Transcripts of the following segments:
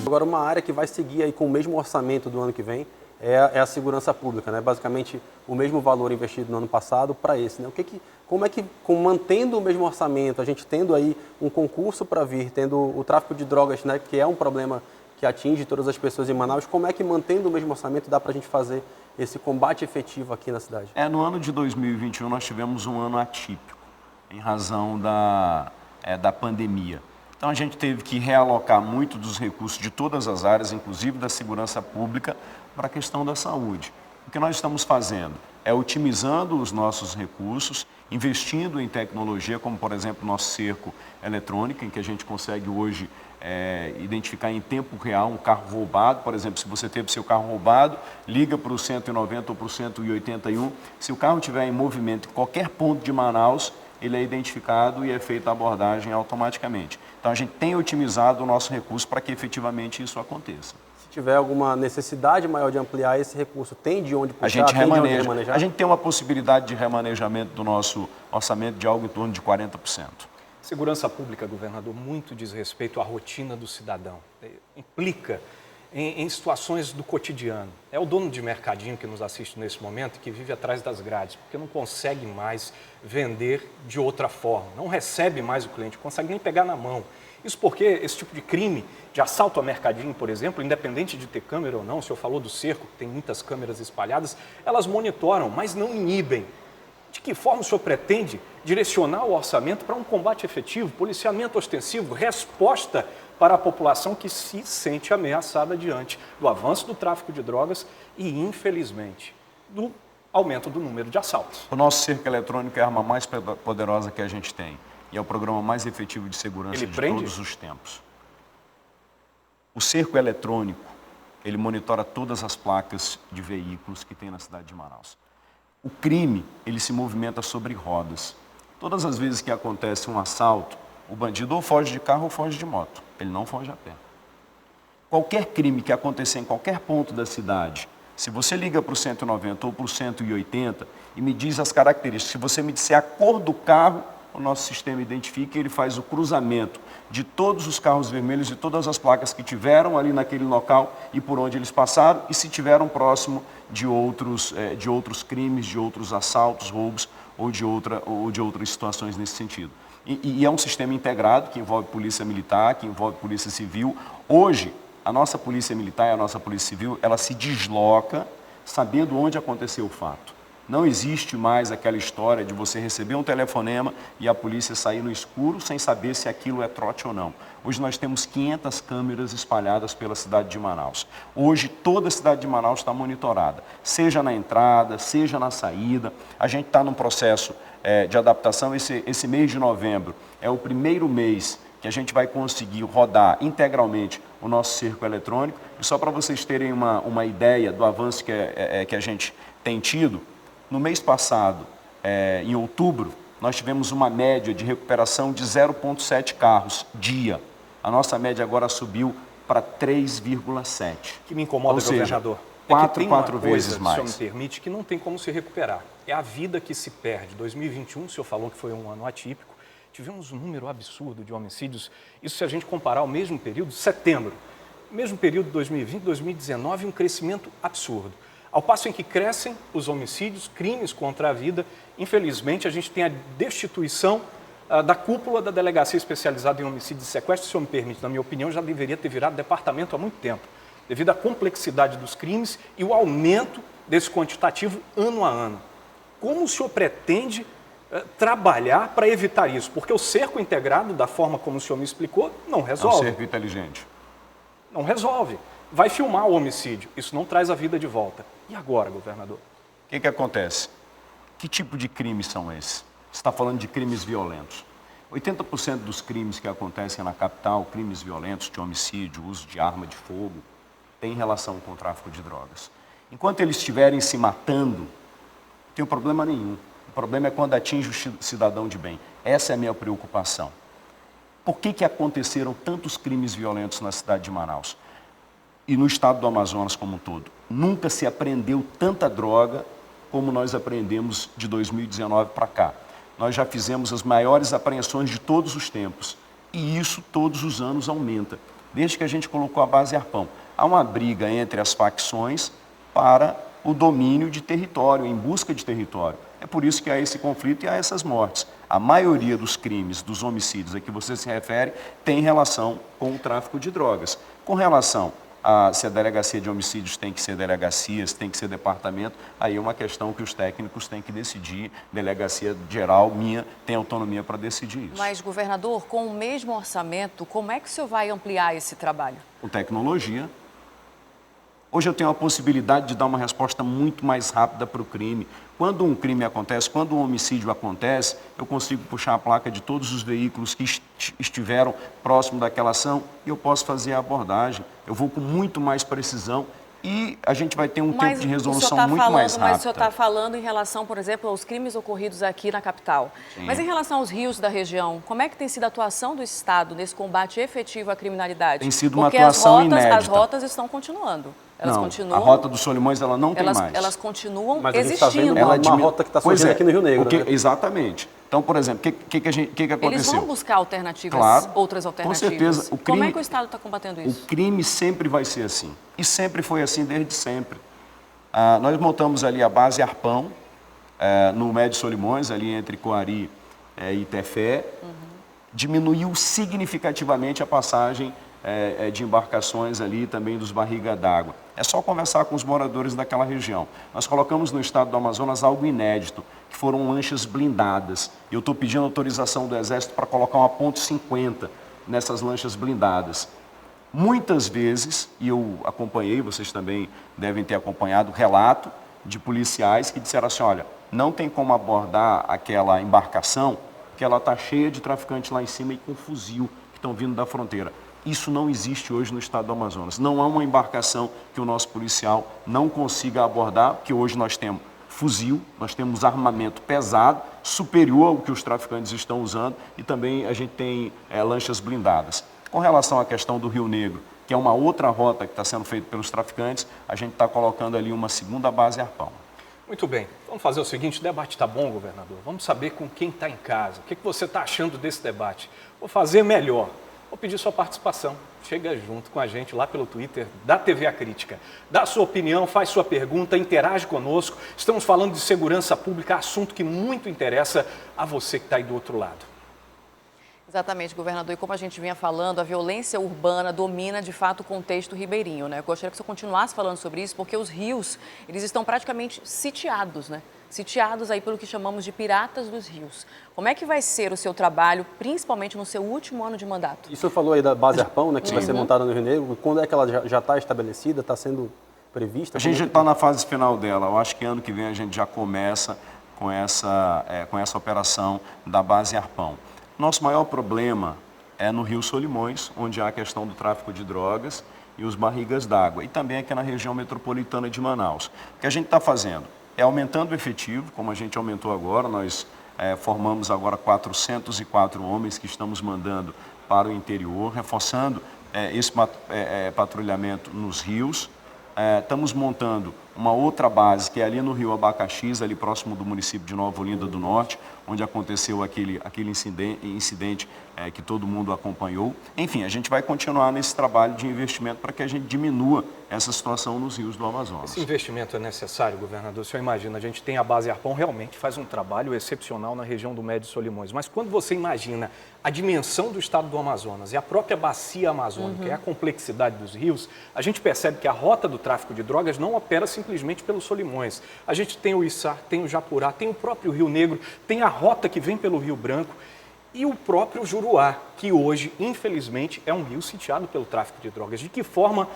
Agora, uma área que vai seguir aí com o mesmo orçamento do ano que vem é a segurança pública, né? Basicamente, o mesmo valor investido no ano passado para esse, né? Como é que, mantendo o mesmo orçamento, a gente tendo aí um concurso para vir, tendo o tráfico de drogas, né, que é um problema que atinge todas as pessoas em Manaus, como é que, mantendo o mesmo orçamento, dá para a gente fazer esse combate efetivo aqui na cidade? No ano de 2021, nós tivemos um ano atípico, em razão da pandemia. Então, a gente teve que realocar muito dos recursos de todas as áreas, inclusive da segurança pública, para a questão da saúde. O que nós estamos fazendo é otimizando os nossos recursos, investindo em tecnologia, como, por exemplo, o nosso cerco eletrônico, em que a gente consegue hoje identificar em tempo real um carro roubado. Por exemplo, se você teve seu carro roubado, liga para o 190 ou para o 181. Se o carro estiver em movimento em qualquer ponto de Manaus, ele é identificado e é feita a abordagem automaticamente. Então, a gente tem otimizado o nosso recurso para que efetivamente isso aconteça. Se tiver alguma necessidade maior de ampliar esse recurso, tem de onde puxar? A gente remaneja. Remanejar? A gente tem uma possibilidade de remanejamento do nosso orçamento de algo em torno de 40%. Segurança pública, governador, muito diz respeito à rotina do cidadão. Implica em situações do cotidiano. É o dono de mercadinho que nos assiste nesse momento e que vive atrás das grades, porque não consegue mais vender de outra forma, não recebe mais o cliente, não consegue nem pegar na mão. Isso porque esse tipo de crime, de assalto a mercadinho, por exemplo, independente de ter câmera ou não, o senhor falou do cerco, que tem muitas câmeras espalhadas, elas monitoram, mas não inibem. De que forma o senhor pretende direcionar o orçamento para um combate efetivo, policiamento ostensivo, resposta para a população que se sente ameaçada diante do avanço do tráfico de drogas e, infelizmente, do aumento do número de assaltos? O nosso cerco eletrônico é a arma mais poderosa que a gente tem e é o programa mais efetivo de segurança de todos os tempos. O cerco eletrônico, ele monitora todas as placas de veículos que tem na cidade de Manaus. O crime, ele se movimenta sobre rodas. Todas as vezes que acontece um assalto, o bandido ou foge de carro ou foge de moto. Ele não foge a pé. Qualquer crime que acontecer em qualquer ponto da cidade, se você liga para o 190 ou para o 180 e me diz as características, se você me disser a cor do carro, o nosso sistema identifica e ele faz o cruzamento de todos os carros vermelhos e todas as placas que tiveram ali naquele local e por onde eles passaram e se tiveram próximo de outros crimes, de outros assaltos, roubos ou de outras situações nesse sentido. E é um sistema integrado que envolve polícia militar, que envolve polícia civil. Hoje, a nossa polícia militar e a nossa polícia civil, ela se desloca sabendo onde aconteceu o fato. Não existe mais aquela história de você receber um telefonema e a polícia sair no escuro sem saber se aquilo é trote ou não. Hoje nós temos 500 câmeras espalhadas pela cidade de Manaus. Hoje toda a cidade de Manaus está monitorada, seja na entrada, seja na saída. A gente está num processo de adaptação. Esse mês de novembro é o primeiro mês que a gente vai conseguir rodar integralmente o nosso cerco eletrônico. E só para vocês terem uma ideia do avanço que a gente tem tido, no mês passado, em outubro, nós tivemos uma média de recuperação de 0,7 carros dia. A nossa média agora subiu para 3,7. Que me incomoda, governador. Quatro vezes mais. Se o senhor me permite, que não tem como se recuperar. É a vida que se perde. 2021, o senhor falou que foi um ano atípico. Tivemos um número absurdo de homicídios. Isso se a gente comparar ao mesmo período, setembro. Mesmo período de 2020, 2019, um crescimento absurdo. Ao passo em que crescem os homicídios, crimes contra a vida, infelizmente a gente tem a destituição da cúpula da Delegacia Especializada em Homicídio e Sequestro. Se o senhor me permite, na minha opinião, já deveria ter virado departamento há muito tempo, devido à complexidade dos crimes e o aumento desse quantitativo ano a ano. Como o senhor pretende trabalhar para evitar isso? Porque o cerco integrado, da forma como o senhor me explicou, não resolve. É um cerco inteligente. Não resolve. Vai filmar o homicídio, isso não traz a vida de volta. E agora, governador? O que acontece? Que tipo de crimes são esses? Você está falando de crimes violentos. 80% dos crimes que acontecem na capital, crimes violentos de homicídio, uso de arma de fogo, tem relação com o tráfico de drogas. Enquanto eles estiverem se matando, não tem problema nenhum. O problema é quando atinge o cidadão de bem. Essa é a minha preocupação. Por que aconteceram tantos crimes violentos na cidade de Manaus? E no estado do Amazonas como um todo. Nunca se apreendeu tanta droga como nós apreendemos de 2019 para cá. Nós já fizemos as maiores apreensões de todos os tempos. E isso todos os anos aumenta. desde que a gente colocou a base Arpão. Há uma briga entre as facções para o domínio de território, em busca de território. É por isso que há esse conflito e há essas mortes. A maioria dos crimes, dos homicídios a que você se refere, tem relação com o tráfico de drogas. Com relação a se a delegacia de homicídios tem que ser delegacias, tem que ser departamento, aí é uma questão que os técnicos têm que decidir. Delegacia geral, minha, tem autonomia para decidir isso. Mas, governador, com o mesmo orçamento, como é que o senhor vai ampliar esse trabalho? Com tecnologia. Hoje eu tenho a possibilidade de dar uma resposta muito mais rápida para o crime. Quando um crime acontece, quando um homicídio acontece, eu consigo puxar a placa de todos os veículos que estiveram próximo daquela ação e eu posso fazer a abordagem. Eu vou com muito mais precisão e a gente vai ter um tempo de resolução muito mais rápido. Mas o senhor está falando em relação, por exemplo, aos crimes ocorridos aqui na capital. Sim. Mas em relação aos rios da região, como é que tem sido a atuação do Estado nesse combate efetivo à criminalidade? Tem sido uma atuação inédita. As rotas estão continuando. Elas continuam. A rota dos Solimões ela não tem mais. Elas continuam mas existindo. Mas a gente está vendo uma rota que está surgindo aqui no Rio Negro. Né? Exatamente. Então, por exemplo, o que aconteceu? Eles vão buscar alternativas, claro, outras alternativas. Com certeza. O crime, como é que o Estado está combatendo isso? O crime sempre vai ser assim. E sempre foi assim desde sempre. Nós montamos ali a base Arpão, no Médio Solimões, ali entre Coari e Tefé. Diminuiu significativamente a passagem de embarcações ali também dos barriga d'água. É só conversar com os moradores daquela região. Nós colocamos no estado do Amazonas algo inédito, que foram lanchas blindadas. Eu estou pedindo autorização do Exército para colocar uma ponto .50 nessas lanchas blindadas. Muitas vezes, e eu acompanhei, vocês também devem ter acompanhado, relato de policiais que disseram assim, olha, não tem como abordar aquela embarcação, porque ela está cheia de traficantes lá em cima e com fuzil que estão vindo da fronteira. Isso não existe hoje no estado do Amazonas. Não há uma embarcação que o nosso policial não consiga abordar, porque hoje nós temos fuzil, nós temos armamento pesado, superior ao que os traficantes estão usando, e também a gente tem lanchas blindadas. Com relação à questão do Rio Negro, que é uma outra rota que está sendo feita pelos traficantes, a gente está colocando ali uma segunda base Arpão. Muito bem. Vamos fazer o seguinte, o debate está bom, governador? Vamos saber com quem está em casa. O que você está achando desse debate? Vou fazer melhor. Vou pedir sua participação. Chega junto com a gente lá pelo Twitter da TV A Crítica. Dá sua opinião, faz sua pergunta, interage conosco. Estamos falando de segurança pública, assunto que muito interessa a você que está aí do outro lado. Exatamente, governador. E como a gente vinha falando, a violência urbana domina, de fato, o contexto ribeirinho, né? Eu gostaria que o senhor continuasse falando sobre isso, porque os rios, eles estão praticamente sitiados, né? Sitiados aí pelo que chamamos de piratas dos rios. Como é que vai ser o seu trabalho, principalmente no seu último ano de mandato? E o senhor falou aí da base Arpão, né, que vai ser montada no Rio Negro. Quando é que ela já está estabelecida, está sendo prevista? A gente está na fase final dela. Eu acho que ano que vem a gente já começa com essa operação da base Arpão. Nosso maior problema é no Rio Solimões, onde há a questão do tráfico de drogas e os barrigas d'água. E também aqui na região metropolitana de Manaus. O que a gente está fazendo é aumentando o efetivo, como a gente aumentou agora. Nós formamos agora 404 homens que estamos mandando para o interior, reforçando esse patrulhamento nos rios. Estamos montando uma outra base, que é ali no Rio Abacaxis, ali próximo do município de Nova Olinda do Norte, onde aconteceu aquele incidente que todo mundo acompanhou. Enfim, a gente vai continuar nesse trabalho de investimento para que a gente diminua essa situação nos rios do Amazonas. Esse investimento é necessário, governador? O senhor imagina, a gente tem a base Arpão, realmente faz um trabalho excepcional na região do Médio Solimões, mas quando você imagina a dimensão do estado do Amazonas e a própria bacia amazônica e a complexidade dos rios, a gente percebe que a rota do tráfico de drogas não opera simplesmente pelos Solimões. A gente tem o Içá, tem o Japurá, tem o próprio Rio Negro, tem a rota que vem pelo Rio Branco e o próprio Juruá, que hoje, infelizmente, é um rio sitiado pelo tráfico de drogas. De que forma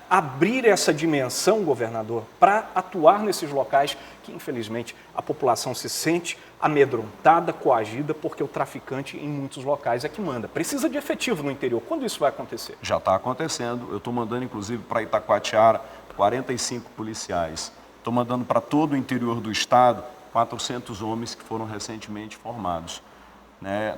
abrir essa dimensão, governador, para atuar nesses locais que, infelizmente, a população se sente amedrontada, coagida, porque o traficante, em muitos locais, é que manda. Precisa de efetivo no interior. Quando isso vai acontecer? Já está acontecendo. Eu estou mandando, inclusive, para Itacoatiara, 45 policiais. Estou mandando para todo o interior do estado 400 homens que foram recentemente formados.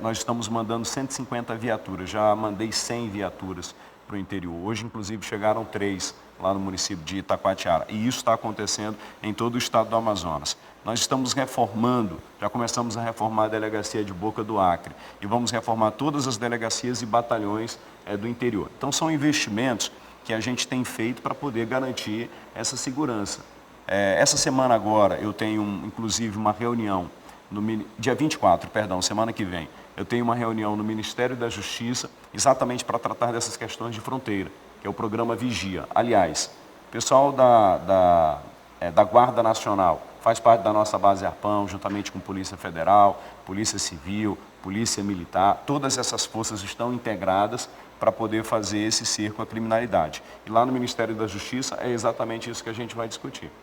Nós estamos mandando 150 viaturas, já mandei 100 viaturas. para o interior. Hoje, inclusive, chegaram 3 lá no município de Itacoatiara. E isso está acontecendo em todo o estado do Amazonas. Nós estamos reformando, já começamos a reformar a delegacia de Boca do Acre e vamos reformar todas as delegacias e batalhões do interior. Então, são investimentos que a gente tem feito para poder garantir essa segurança. Essa semana agora, eu tenho, inclusive, uma reunião, dia 24, semana que vem, eu tenho uma reunião no Ministério da Justiça, exatamente para tratar dessas questões de fronteira, que é o programa Vigia. Aliás, o pessoal da Guarda Nacional faz parte da nossa base Arpão, juntamente com Polícia Federal, Polícia Civil, Polícia Militar, todas essas forças estão integradas para poder fazer esse cerco à criminalidade. E lá no Ministério da Justiça é exatamente isso que a gente vai discutir.